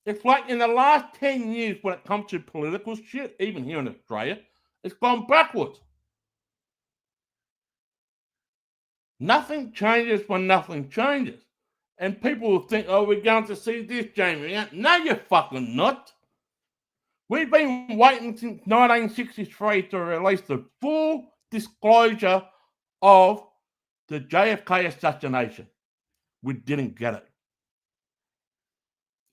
It's like in the last 10 years when it comes to political shit, even here in Australia, it's gone backwards. Nothing changes when nothing changes. And people will think, oh, we're going to see this, Jamie. No, you're fucking not. We've been waiting since 1963 to release the full disclosure of the JFK assassination. We didn't get it.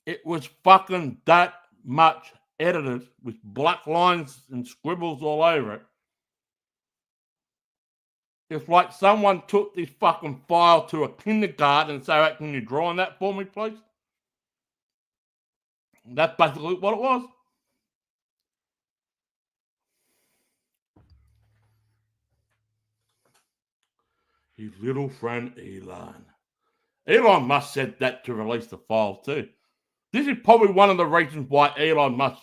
It was fucking that much edited with black lines and scribbles all over it. It's like someone took this fucking file to a kindergarten and said, hey, can you draw on that for me, please? That's basically what it was. His little friend Elon. Elon Musk said that to release the file too. This is probably one of the reasons why Elon Musk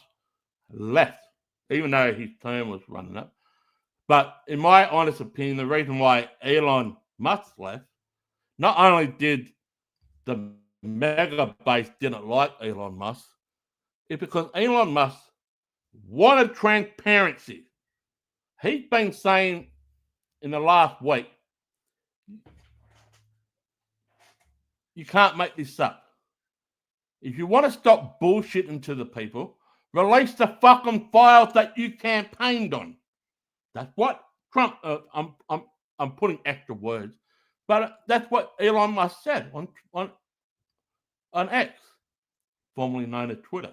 left, even though his term was running up. But in my honest opinion, the reason why Elon Musk left, not only did the mega base didn't like Elon Musk, it's because Elon Musk wanted transparency. He's been saying in the last week, you can't make this up. If you want to stop bullshitting to the people, release the fucking files that you campaigned on. That's what Trump. I'm putting extra words, but that's what Elon Musk said on X, formerly known as Twitter.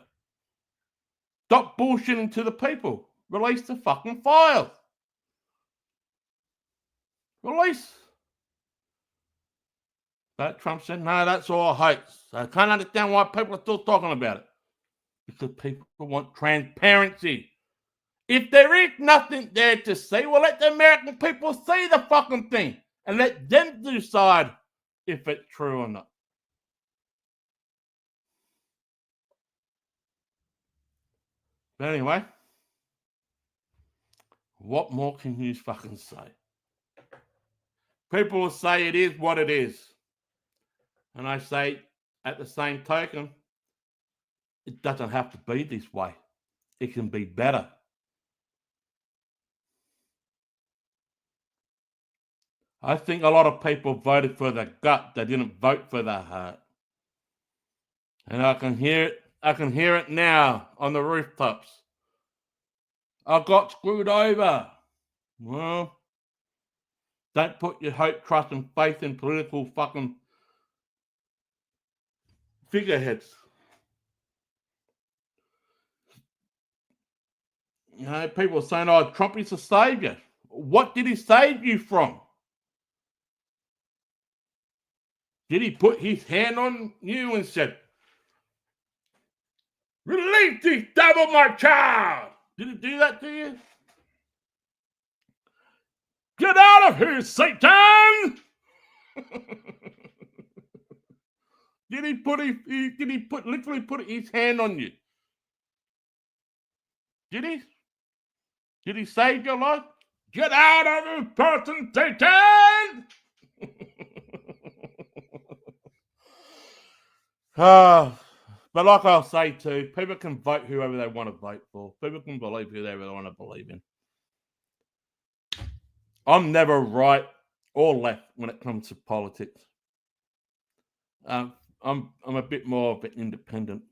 Stop bullshitting to the people. Release the fucking files. Release. But Trump said, no, that's all hoax. I can't understand why people are still talking about it. Because people want transparency. If there is nothing there to see, well, let the American people see the fucking thing and let them decide if it's true or not. But anyway, what more can you fucking say? People will say it is what it is. And I say, at the same token, it doesn't have to be this way. It can be better. I think a lot of people voted for their gut. They didn't vote for their heart. And I can hear it. I can hear it now on the rooftops. I got screwed over. Well, don't put your hope, trust, and faith in political fucking figureheads. You know, people are saying, oh, Trump is a savior. What did he save you from? Did he put his hand on you and said, release this devil, my child? Did he do that to you? Get out of here, Satan! Did he literally put his hand on you? Did he? Did he save your life? Get out of this person, Satan! But like I'll say too, people can vote whoever they want to vote for. People can believe whoever they want to believe in. I'm never right or left when it comes to politics. I'm a bit more of an independent.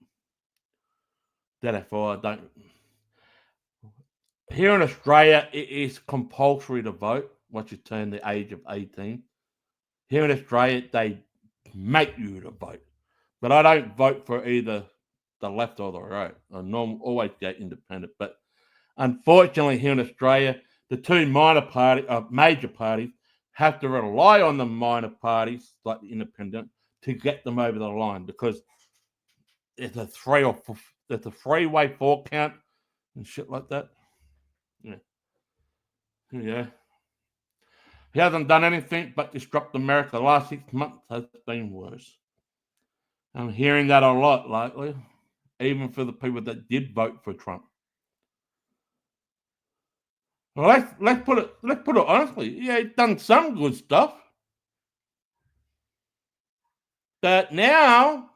Therefore, I don't. Here in Australia, it is compulsory to vote once you turn the age of 18. Here in Australia, they make you to vote. But I don't vote for either the left or the right. I always go independent. But unfortunately, here in Australia, the two major parties have to rely on the minor parties, like the independent, to get them over the line because it's a three-way four count and shit like that. Yeah. He hasn't done anything but disrupt America. The last 6 months has been worse. I'm hearing that a lot lately, even for the people that did vote for Trump. Well, let's put it honestly. Yeah, he's done some good stuff, but now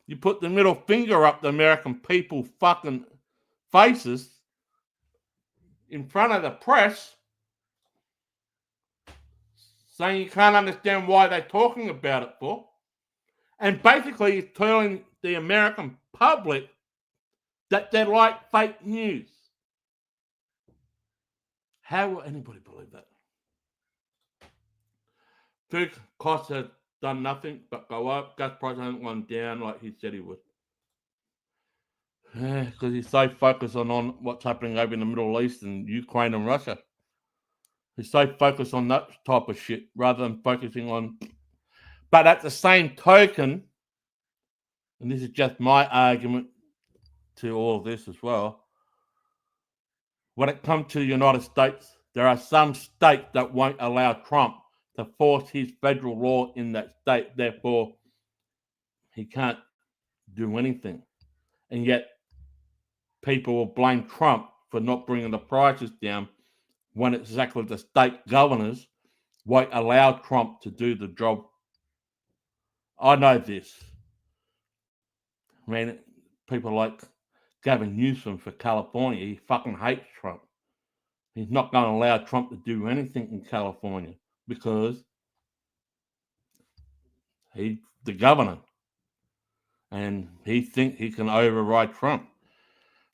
you put the middle finger up the American people fucking faces in front of the press, saying you can't understand why they're talking about it for, and basically he's telling the American public that they like fake news. How will anybody believe that? Food costs have done nothing but go up. Gas prices haven't gone down like he said he would. Because he's so focused on what's happening over in the Middle East and Ukraine and Russia. He's so focused on that type of shit rather than focusing on... But at the same token, and this is just my argument to all of this as well, when it comes to the United States, there are some states that won't allow Trump to force his federal law in that state. Therefore, he can't do anything. And yet, people will blame Trump for not bringing the prices down when it's exactly the state governors won't allow Trump to do the job. I know this. I mean, people like Gavin Newsom for California, he fucking hates Trump. He's not going to allow Trump to do anything in California because he's the governor and he thinks he can override Trump.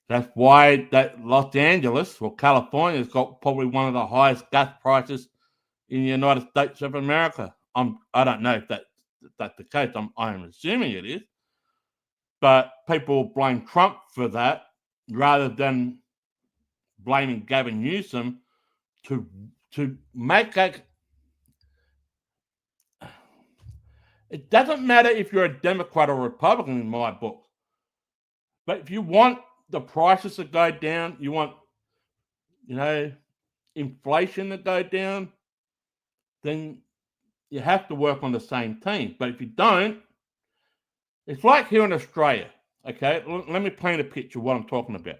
That's why that Los Angeles or California has got probably one of the highest gas prices in the United States of America. I don't know if that's the case. I'm assuming it is. But people blame Trump for that rather than blaming Gavin Newsom to make that. It doesn't matter if you're a Democrat or Republican in my book. But if you want the prices to go down, you want, inflation to go down, then you have to work on the same team. But if you don't, it's like here in Australia. Okay, let me paint a picture of what I'm talking about.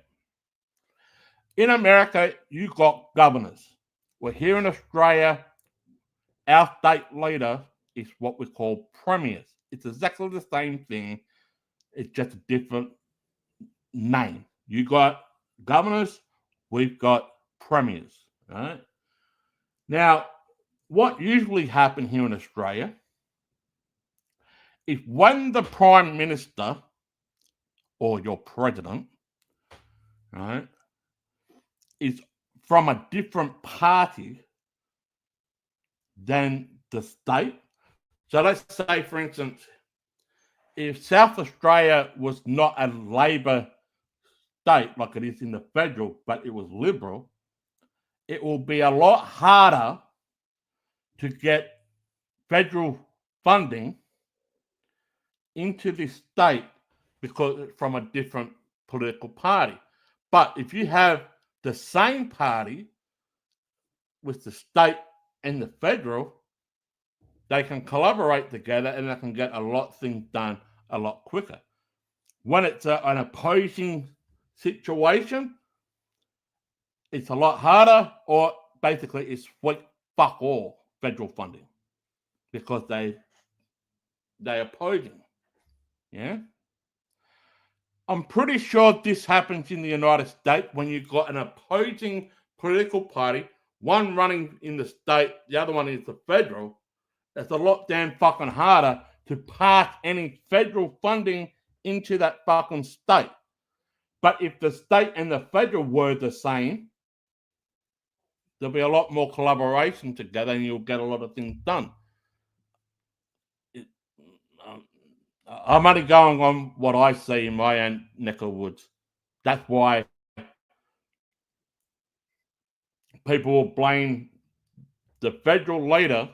In America, you got governors. Well, here in Australia, our state leader is what we call premiers. It's exactly the same thing. It's just a different name. You got governors, we've got premiers. Right? Now, what usually happens here in Australia is when the Prime Minister or your president, right, is from a different party than the state. So let's say, for instance, if South Australia was not a Labor state like it is in the federal, but it was Liberal, it will be a lot harder to get federal funding into this state because it's from a different political party. But if you have the same party with the state and the federal, they can collaborate together and they can get a lot of things done a lot quicker. When it's an opposing situation, it's a lot harder, or basically it's fuck all federal funding because they opposing. Yeah. I'm pretty sure this happens in the United States when you've got an opposing political party, one running in the state, the other one is the federal. It's a lot damn fucking harder to pass any federal funding into that fucking state. But if the state and the federal were the same, there'll be a lot more collaboration together and you'll get a lot of things done. I'm only going on what I see in my own neck of woods. That's why people will blame the federal leader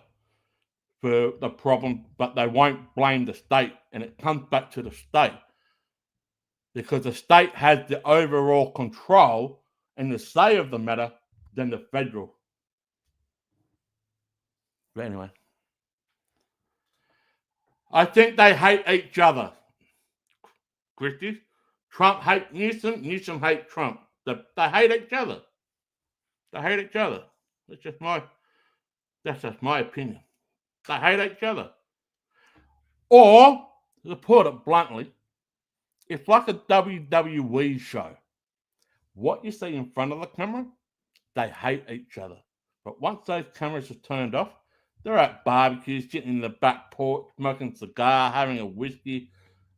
for the problem, but they won't blame the state, and it comes back to the state because the state has the overall control and the say of the matter than the federal. But anyway, I think they hate each other. Christie, Trump hates Newsom, Newsom hates Trump. They hate each other. They hate each other. That's just my opinion. They hate each other. Or, to put it bluntly, it's like a WWE show. What you see in front of the camera, they hate each other. But once those cameras are turned off, they're at barbecues, sitting in the back porch, smoking a cigar, having a whiskey,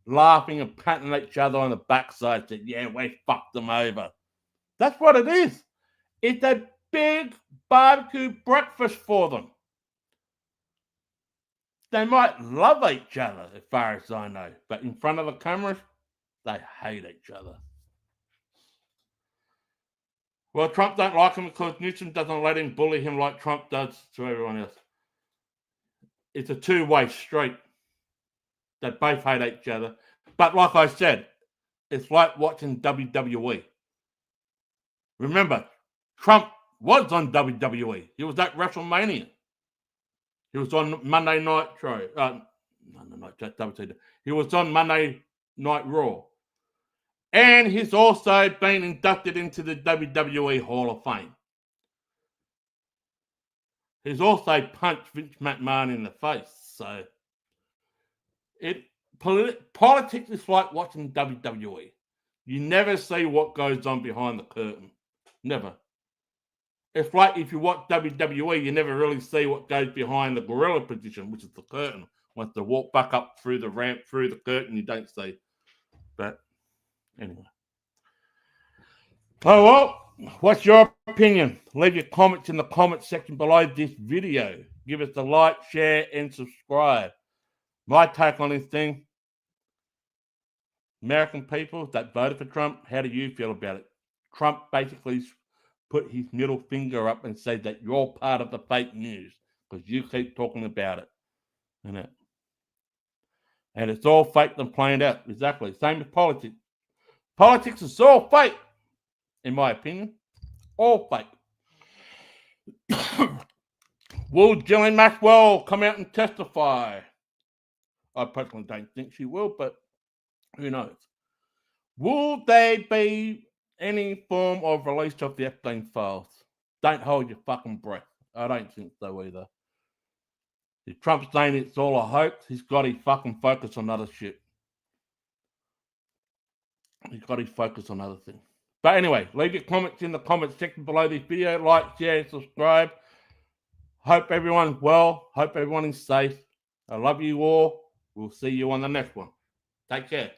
laughing and patting each other on the backside, saying, yeah, we fucked them over. That's what it is. It's a big barbecue breakfast for them. They might love each other, as far as I know, but in front of the cameras, they hate each other. Well, Trump don't like him because Newsom doesn't let him bully him like Trump does to everyone else. It's a two-way street. They both hate each other. But like I said, it's like watching WWE. Remember, Trump was on WWE. He was at WrestleMania. He was on Monday Night Show. He was on Monday Night Raw. And he's also been inducted into the WWE Hall of Fame. He's also punched Vince McMahon in the face. So, politics is like watching WWE. You never see what goes on behind the curtain. Never. It's like if you watch WWE, you never really see what goes behind the gorilla position, which is the curtain. Once they walk back up through the ramp, through the curtain, you don't see. But anyway. Oh, well, what's your opinion? Leave your comments in the comment section below this video. Give us a like, share, and subscribe. My take on this thing, American people that voted for Trump, how do you feel about it? Trump basically put his middle finger up and said that you're part of the fake news because you keep talking about it. And it's all fake and planned out. Exactly. Same with politics. Politics is all fake, in my opinion. All fake. Will Ghislaine Maxwell come out and testify? I personally don't think she will, but who knows? Will there be any form of release of the Epstein files? Don't hold your fucking breath. I don't think so either. If Trump's saying it's all a hoax, he's got to fucking focus on other shit. He's got to focus on other things. But anyway, leave your comments in the comment section below this video. Like, share, subscribe. Hope everyone's well. Hope everyone is safe. I love you all. We'll see you on the next one. Take care.